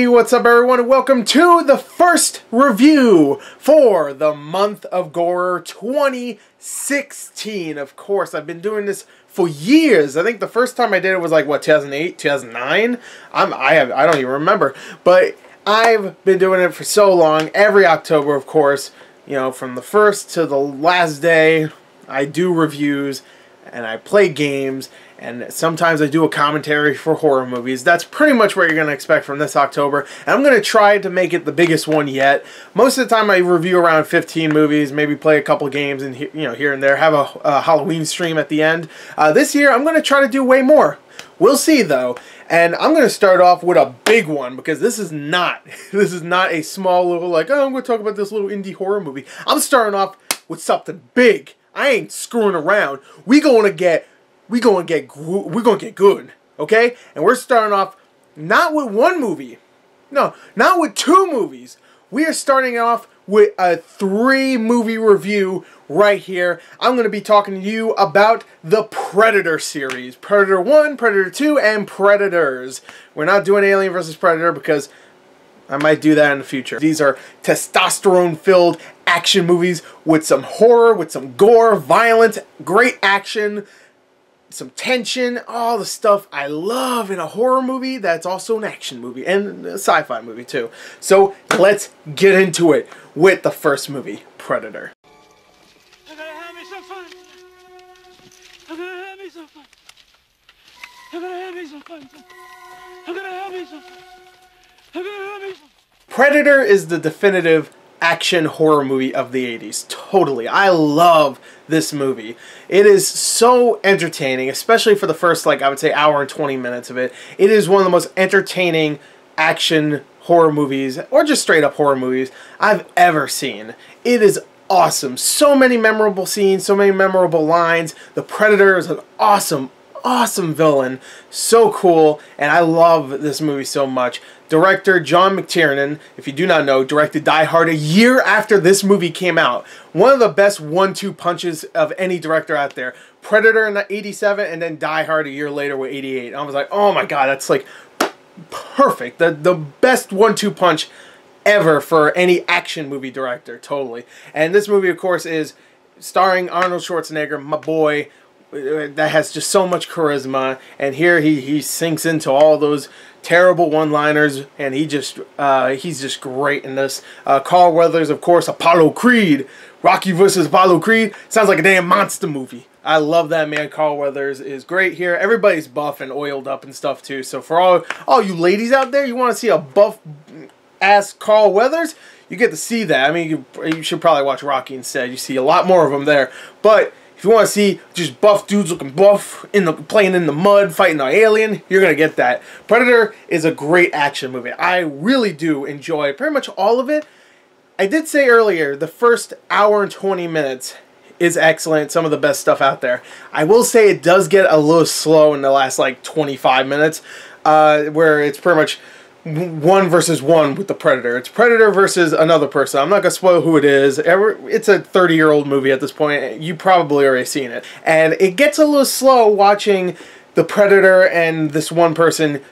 Hey, what's up everyone, and welcome to the first review for the month of Gorror 2016. Of course, I've been doing this for years. I think the first time I did it was like, what, 2008, 2009? I don't even remember. But I've been doing it for so long, every October, of course. You know, from the first to the last day, I do reviews, and I play games, and sometimes I do a commentary for horror movies. That's pretty much what you're going to expect from this October, and I'm going to try to make it the biggest one yet. Most of the time I review around 15 movies, maybe play a couple games and here and there, have a Halloween stream at the end. This year I'm going to try to do way more. We'll see though. And I'm going to start off with a big one, because this is not a small little, like, oh, I'm going to talk about this little indie horror movie. I'm starting off with something big. I ain't screwing around. We're gonna get good, okay? And we're starting off not with one movie, no, not with two movies. We are starting off with a 3-movie review right here. I'm gonna be talking to you about the Predator series, Predator 1, Predator 2, and Predators. We're not doing Alien vs. Predator because I might do that in the future. These are testosterone-filled action movies with some horror, with some gore, violence, great action, some tension, all the stuff I love in a horror movie that's also an action movie, and a sci-fi movie too. So let's get into it with the first movie, Predator. I'm gonna have me some fun. I'm gonna have me some fun. I'm gonna have me some fun. I'm gonna have me some fun. Predator is the definitive action horror movie of the 80s. Totally. I love this movie. It is so entertaining, especially for the first, like, I would say hour and 20 minutes of it. It is one of the most entertaining action horror movies, or just straight up horror movies, I've ever seen. It is awesome. So many memorable scenes, so many memorable lines. The Predator is an awesome villain, so cool, and I love this movie so much. Director John McTiernan, if you do not know, directed Die Hard a year after this movie came out. One of the best 1-2 punches of any director out there. Predator in '87, and then Die Hard a year later with '88. I was like, oh my god, that's like perfect. The best 1-2 punch ever for any action movie director, totally. And this movie, of course, is starring Arnold Schwarzenegger, my boy, that has just so much charisma, and here he sinks into all those terrible one-liners, and he's just great in this. Carl Weathers, of course, Apollo Creed, Rocky vs. Apollo Creed, sounds like a damn monster movie. I love that, man. Carl Weathers is great here. Everybody's buff and oiled up and stuff too, so for all you ladies out there, you want to see a buff ass Carl Weathers, you get to see that. I mean, you should probably watch Rocky instead. You see a lot more of them there, but if you want to see just buff dudes looking buff, playing in the mud, fighting an alien, you're going to get that. Predator is a great action movie. I really do enjoy pretty much all of it. I did say earlier, the first hour and 20 minutes is excellent. Some of the best stuff out there. I will say it does get a little slow in the last like 25 minutes, where it's pretty much 1 versus 1 with the Predator. It's Predator versus another person. I'm not going to spoil who it is. It's a 30-year-old movie at this point. You probably already seen it. And it gets a little slow watching the Predator and this one person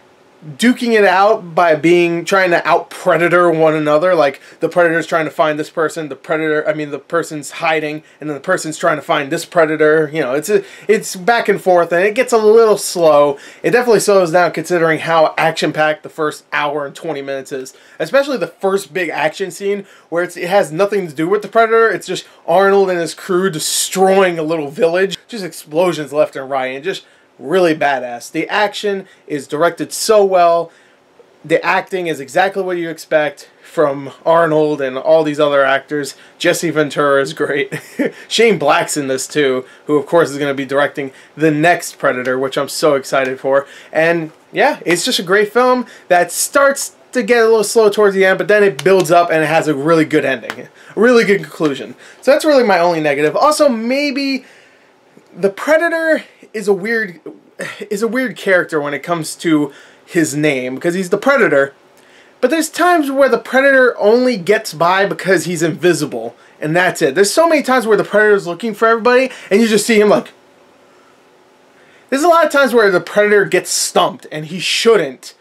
duking it out by trying to out-predator one another. Like, the Predator's trying to find this person, the person's hiding, and then the person's trying to find this Predator. You know, it's back and forth, and it gets a little slow. It definitely slows down considering how action-packed the first hour and 20 minutes is. Especially the first big action scene, where it has nothing to do with the Predator. It's just Arnold and his crew destroying a little village. Just explosions left and right, and just really badass. The action is directed so well. The acting is exactly what you expect from Arnold and all these other actors. Jesse Ventura is great. Shane Black's in this too, who of course is going to be directing the next Predator, which I'm so excited for. And yeah, it's just a great film that starts to get a little slow towards the end, but then it builds up and it has a really good ending. A really good conclusion. So that's really my only negative. Also, maybe the Predator is a weird character when it comes to his name, because he's the Predator, but there's times where the Predator only gets by because he's invisible, and that's it. There's so many times where the Predator's looking for everybody, and you just see him like... There's a lot of times where the Predator gets stumped, and he shouldn't,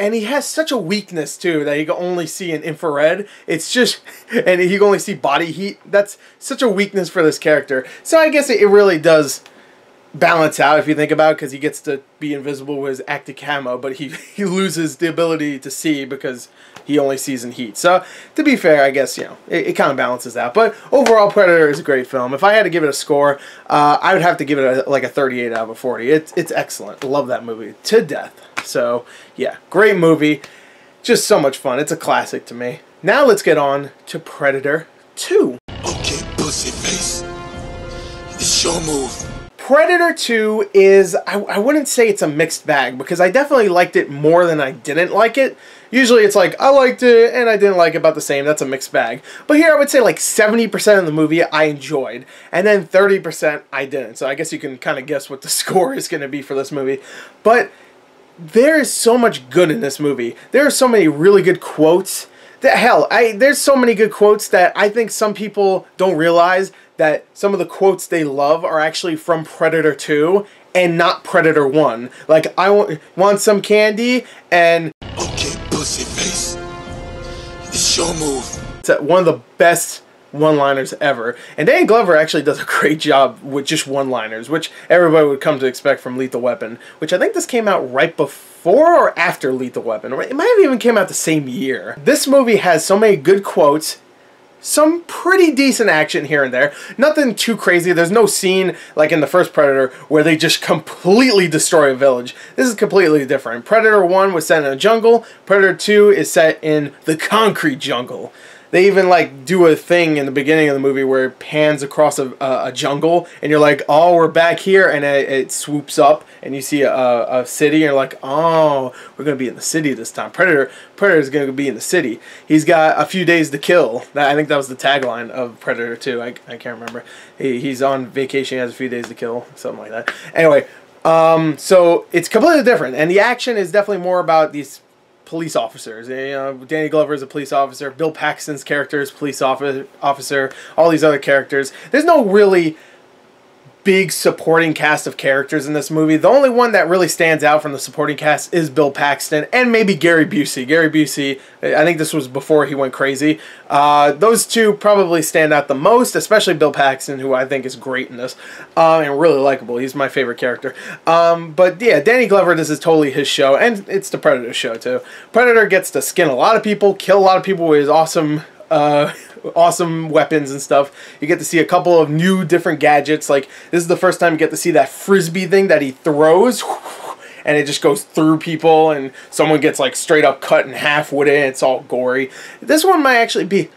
And he has such a weakness, too, that he can only see in infrared. It's just... And he can only see body heat. That's such a weakness for this character. So I guess it really does balance out, if you think about it, because he gets to be invisible with his active camo, but he loses the ability to see because he only sees in heat. So, to be fair, I guess, you know, it kind of balances out. But overall, Predator is a great film. If I had to give it a score, I would have to give it like a 38 out of 40. It's excellent. Love that movie to death. So, yeah, great movie. Just so much fun. It's a classic to me. Now let's get on to Predator 2. Okay, pussy face. It's your move. Predator 2 is, I wouldn't say it's a mixed bag, because I definitely liked it more than I didn't like it. Usually it's like, I liked it and I didn't like it about the same. That's a mixed bag. But here I would say like 70% of the movie I enjoyed, and then 30% I didn't. So I guess you can kind of guess what the score is going to be for this movie. But there is so much good in this movie. There are so many really good quotes. There's so many good quotes that I think some people don't realize that some of the quotes they love are actually from Predator 2 and not Predator 1. Like, I want some candy, and... Okay, pussy face. It's your move. It's one of the best one-liners ever. And Danny Glover actually does a great job with just one-liners, which everybody would come to expect from Lethal Weapon, which I think this came out right before or after Lethal Weapon. It might have even came out the same year. This movie has so many good quotes, some pretty decent action here and there. Nothing too crazy. There's no scene like in the first Predator where they just completely destroy a village. This is completely different. Predator 1 was set in a jungle. Predator 2 is set in the concrete jungle. They even like do a thing in the beginning of the movie where it pans across a jungle, and you're like, oh, we're back here, and it swoops up and you see a city, and you're like, oh, we're gonna be in the city this time. Predator's gonna be in the city. He's got a few days to kill. I think that was the tagline of Predator 2. I can't remember. He's on vacation, he has a few days to kill, something like that. Anyway, so it's completely different, and the action is definitely more about these police officers. You know, Danny Glover is a police officer. Bill Paxton's character is a police officer. All these other characters. There's no really big supporting cast of characters in this movie. The only one that really stands out from the supporting cast is Bill Paxton and maybe Gary Busey. Gary Busey, I think this was before he went crazy. Those two probably stand out the most, especially Bill Paxton, who I think is great in this, and really likable. He's my favorite character. But yeah, Danny Glover, this is totally his show, and it's the Predator show too. Predator gets to skin a lot of people, kill a lot of people with his awesome weapons and stuff. You get to see a couple of new different gadgets. Like, this is the first time you get to see that frisbee thing that he throws, and it just goes through people, and someone gets like straight up cut in half with it, and it's all gory. This one might actually be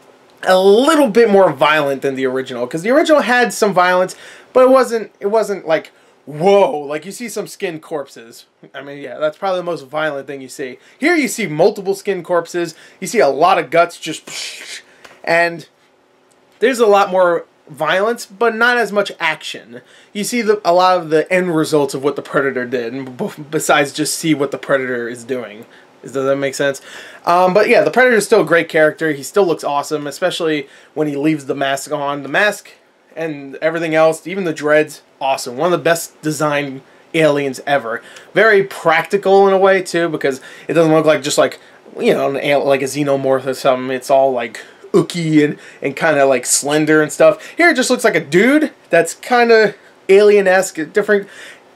a little bit more violent than the original, because the original had some violence, but it wasn't like, whoa, like you see some skinned corpses. I mean, yeah, that's probably the most violent thing you see. Here you see multiple skinned corpses. You see a lot of guts just... And there's a lot more violence, but not as much action. You see a lot of the end results of what the Predator did, besides just see what the Predator is doing. Does that make sense? But yeah, the Predator is still a great character. He still looks awesome, especially when he leaves the mask on. The mask and everything else, even the dreads, awesome. One of the best designed aliens ever. Very practical in a way, too, because it doesn't look like just like, you know, like a xenomorph or something. It's all like ooky and kind of like slender and stuff. Here it just looks like a dude that's kind of alien-esque,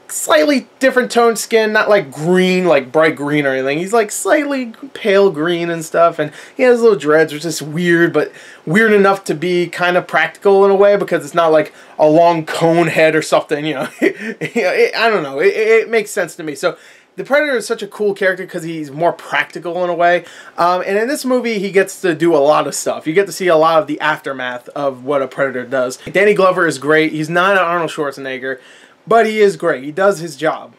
slightly different toned skin, not like green, like bright green or anything. He's like slightly pale green and stuff, and he has little dreads, which is weird, but weird enough to be kind of practical in a way, because it's not like a long cone head or something, you know. I don't know. It makes sense to me. So the Predator is such a cool character because he's more practical in a way. And in this movie, he gets to do a lot of stuff. You get to see a lot of the aftermath of what a Predator does. Danny Glover is great. He's not an Arnold Schwarzenegger, but he is great. He does his job.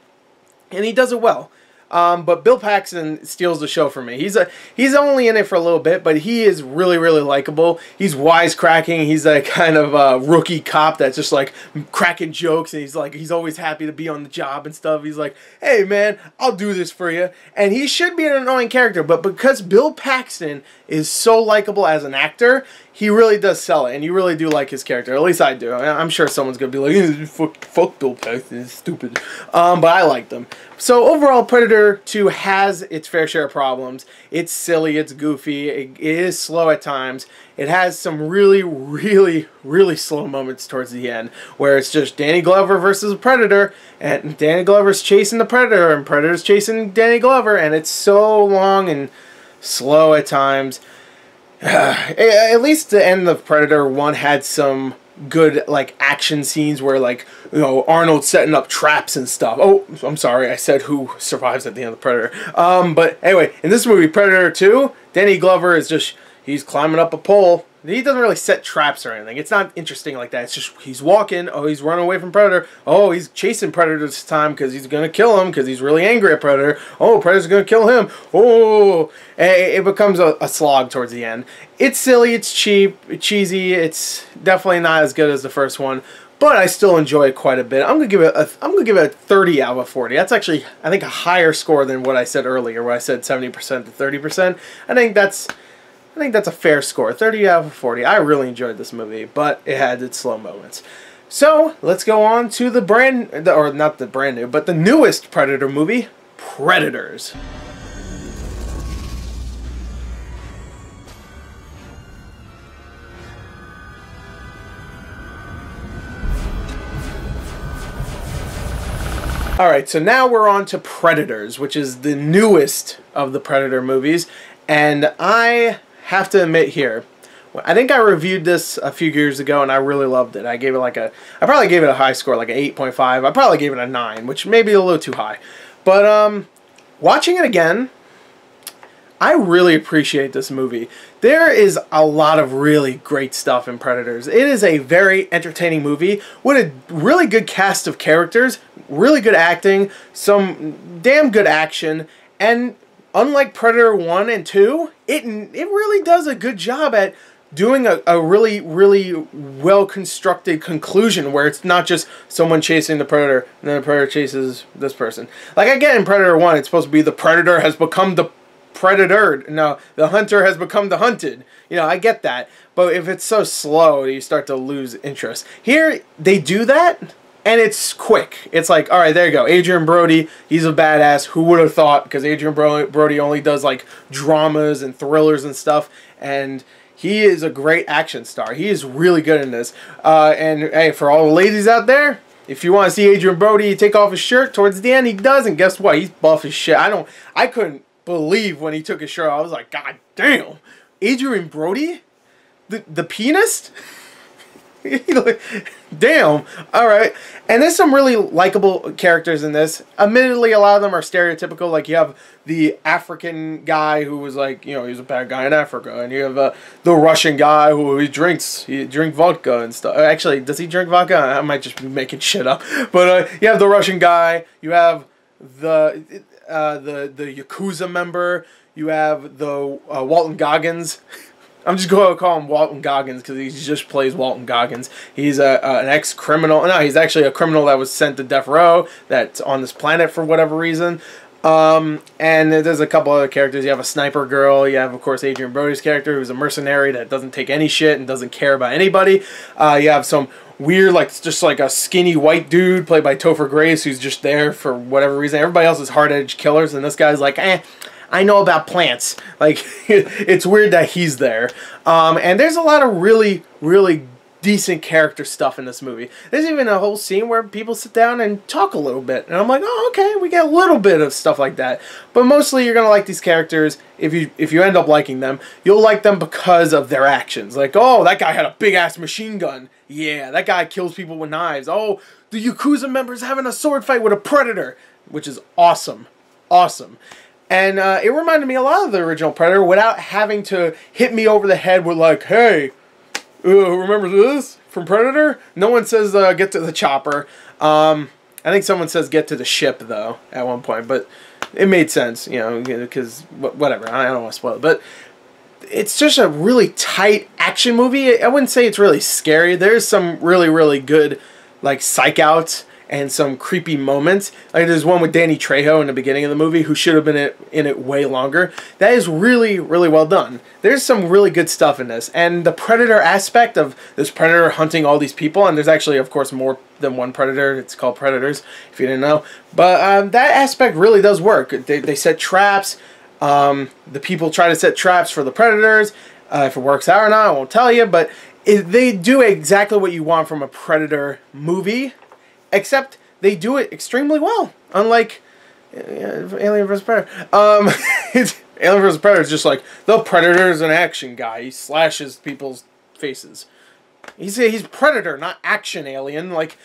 And he does it well. But Bill Paxton steals the show for me. He's only in it for a little bit, but he is really, really likable. He's wisecracking. He's a kind of rookie cop that's just like cracking jokes, and he's always happy to be on the job and stuff. He's like, hey man, I'll do this for you. And he should be an annoying character, but because Bill Paxton is so likable as an actor, he really does sell it, and you really do like his character. At least I do. I'm sure someone's gonna be like, "Fuck Bill Paxton, it's stupid," but I like them. So overall, Predator 2 has its fair share of problems. It's silly, it's goofy, it is slow at times. It has some really, really, really slow moments towards the end, where it's just Danny Glover versus a Predator, and Danny Glover's chasing the Predator, and Predator's chasing Danny Glover, and it's so long and slow at times. At least the end of Predator 1 had some good like action scenes where, like, you know, Arnold's setting up traps and stuff. Oh, I'm sorry, I said who survives at the end of Predator. But anyway, in this movie, Predator 2, Danny Glover is just, he's climbing up a pole. He doesn't really set traps or anything. It's not interesting like that. It's just he's walking. Oh, he's running away from Predator. Oh, he's chasing Predator this time because he's going to kill him because he's really angry at Predator. Oh, Predator's going to kill him. Oh, and it becomes a slog towards the end. It's silly. It's cheap. Cheesy. It's definitely not as good as the first one, but I still enjoy it quite a bit. I'm gonna give it a 30 out of 40. That's actually, I think, a higher score than what I said earlier, where I said 70% to 30%. I think that's a fair score. 30 out of 40. I really enjoyed this movie, but it had its slow moments. So let's go on to the not the brand new, but the newest Predator movie, Predators. Alright, so now we're on to Predators, which is the newest of the Predator movies, and I have to admit here, I think I reviewed this a few years ago and I really loved it. I gave it like I probably gave it a high score, like an 8.5. I probably gave it a 9, which may be a little too high. But watching it again, I really appreciate this movie. There is a lot of really great stuff in Predators. It is a very entertaining movie with a really good cast of characters, really good acting, some damn good action, and unlike Predator 1 and 2, it really does a good job at doing a really, really well-constructed conclusion where it's not just someone chasing the Predator and then the Predator chases this person. Like, I get in Predator 1, it's supposed to be the Predator has become the Predator. No, the hunter has become the hunted. You know, I get that. But if it's so slow, you start to lose interest. Here, they do that, and it's quick. It's like, alright, there you go. Adrian Brody, he's a badass. Who would have thought? Because Adrian Brody only does, like, dramas and thrillers and stuff. And he is a great action star. He is really good in this. And, hey, for all the ladies out there, if you want to see Adrian Brody take off his shirt towards the end, he does. And guess what? He's buff as shit. I couldn't believe when he took his shirt off. I was like, God damn. Adrian Brody? The pianist? Damn. Alright. And there's some really likable characters in this. Admittedly, a lot of them are stereotypical. Like, you have the African guy who was like, you know, he's a bad guy in Africa. And you have the Russian guy who he drinks vodka and stuff. Actually, does he drink vodka? I might just be making shit up. But you have the Russian guy. You have the Yakuza member. You have the Walton Goggins. I'm just going to call him Walton Goggins because he just plays Walton Goggins. He's an ex-criminal. No, he's actually a criminal that was sent to death row that's on this planet for whatever reason. And there's a couple other characters. You have a sniper girl. You have, of course, Adrian Brody's character who's a mercenary that doesn't take any shit and doesn't care about anybody. You have some weird, like, just like a skinny white dude played by Topher Grace who's just there for whatever reason. Everybody else is hard-edged killers, and this guy's like, I know about plants. Like, it's weird that he's there. And there's a lot of really, really decent character stuff in this movie. There's even a whole scene where people sit down and talk a little bit. And I'm like, oh, okay, we get a little bit of stuff like that. But mostly you're going to like these characters. If you end up liking them, you'll like them because of their actions. Like, oh, that guy had a big-ass machine gun. Yeah, that guy kills people with knives. Oh, the Yakuza member's having a sword fight with a Predator. Which is awesome. Awesome. And it reminded me a lot of the original Predator without having to hit me over the head with like, hey, remember this from Predator? No one says get to the chopper. I think someone says get to the ship, though, at one point. But it made sense, you know, because whatever. I don't want to spoil it. But it's just a really tight action movie. I wouldn't say it's really scary. There's some really, really good, like, psych outs. and some creepy moments. Like there's one with Danny Trejo in the beginning of the movie who should have been in it way longer. That is really, really well done. There's some really good stuff in this. And the predator aspect of this predator hunting all these people, and there's actually, of course, more than one predator. It's called Predators, if you didn't know. But that aspect really does work. They set traps. The people try to set traps for the predators. If it works out or not, I won't tell you. But they do exactly what you want from a Predator movie, except they do it extremely well. Unlike Alien vs. Predator. Alien vs. Predator is just like, the Predator's an action guy. He slashes people's faces. He's Predator, not action alien. Like,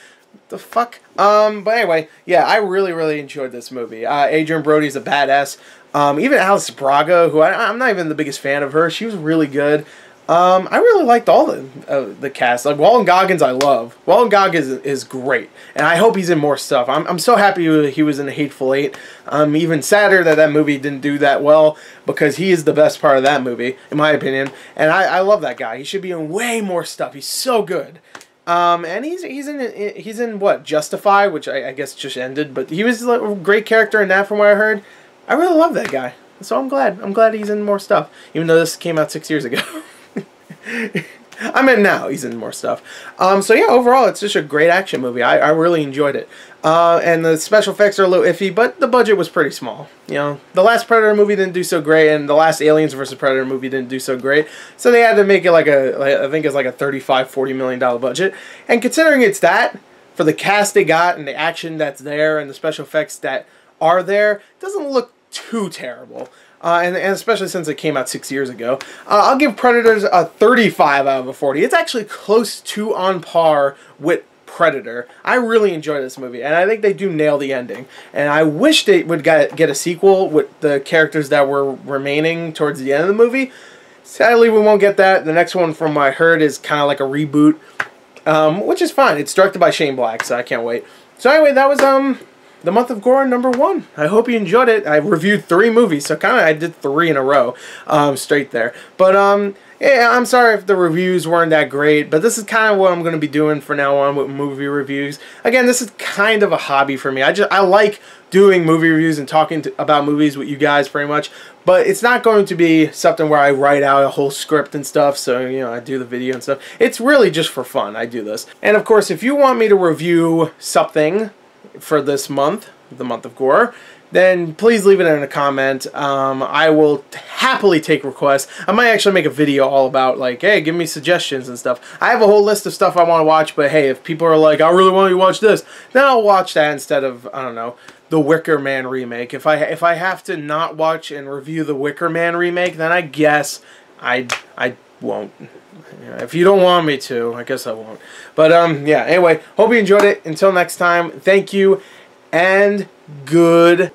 the fuck? But anyway, yeah, I really, really enjoyed this movie. Adrian Brody's a badass. Even Alice Braga, who I'm not even the biggest fan of her, she was really good. I really liked all the cast. Like, Walton Goggins, I love. Walton Goggins is great, and I hope he's in more stuff. I'm so happy he was in The Hateful Eight. I'm even sadder that movie didn't do that well, because he is the best part of that movie, in my opinion. And I love that guy. He should be in way more stuff. He's so good. And he's in what, Justify, which I guess just ended, but he was a great character in that, from what I heard. I really love that guy, so I'm glad he's in more stuff, even though this came out 6 years ago. I mean, now he's in more stuff. So yeah, overall, it's just a great action movie. I really enjoyed it. And the special effects are a little iffy, but the budget was pretty small. You know, the last Predator movie didn't do so great, and the last Aliens vs. Predator movie didn't do so great. So they had to make it I think it's like a $35–40 million budget. And considering it's that, for the cast they got and the action that's there and the special effects that are there, it doesn't look too terrible. And especially since it came out 6 years ago. I'll give Predators a 35 out of a 40. It's actually close to on par with Predator. I really enjoyed this movie, and I think they do nail the ending. And I wish they would get a sequel with the characters that were remaining towards the end of the movie. Sadly, we won't get that. The next one, from what I heard, is kind of like a reboot, which is fine. It's directed by Shane Black, so I can't wait. So anyway, that was The Month of Gorror #1. I hope you enjoyed it. I reviewed 3 movies, so kind of I did 3 in a row, straight there. But yeah, I'm sorry if the reviews weren't that great, but this is kind of what I'm going to be doing from now on with movie reviews. Again, this is kind of a hobby for me. I like doing movie reviews and talking about movies with you guys, pretty much. But it's not going to be something where I write out a whole script and stuff, so, you know, I do the video and stuff. It's really just for fun I do this. And of course, if you want me to review something for this month, the month of Gorror, then please leave it in a comment. I will happily take requests. I might actually make a video all about, like, hey, give me suggestions and stuff. I have a whole list of stuff I want to watch, but hey, if people are like, I really want you to watch this, then I'll watch that instead of, I don't know, the Wicker Man remake. If I have to not watch and review the Wicker Man remake, then I guess I won't. Yeah, if you don't want me to, I guess I won't. But yeah, anyway, hope you enjoyed it. Until next time, thank you, and good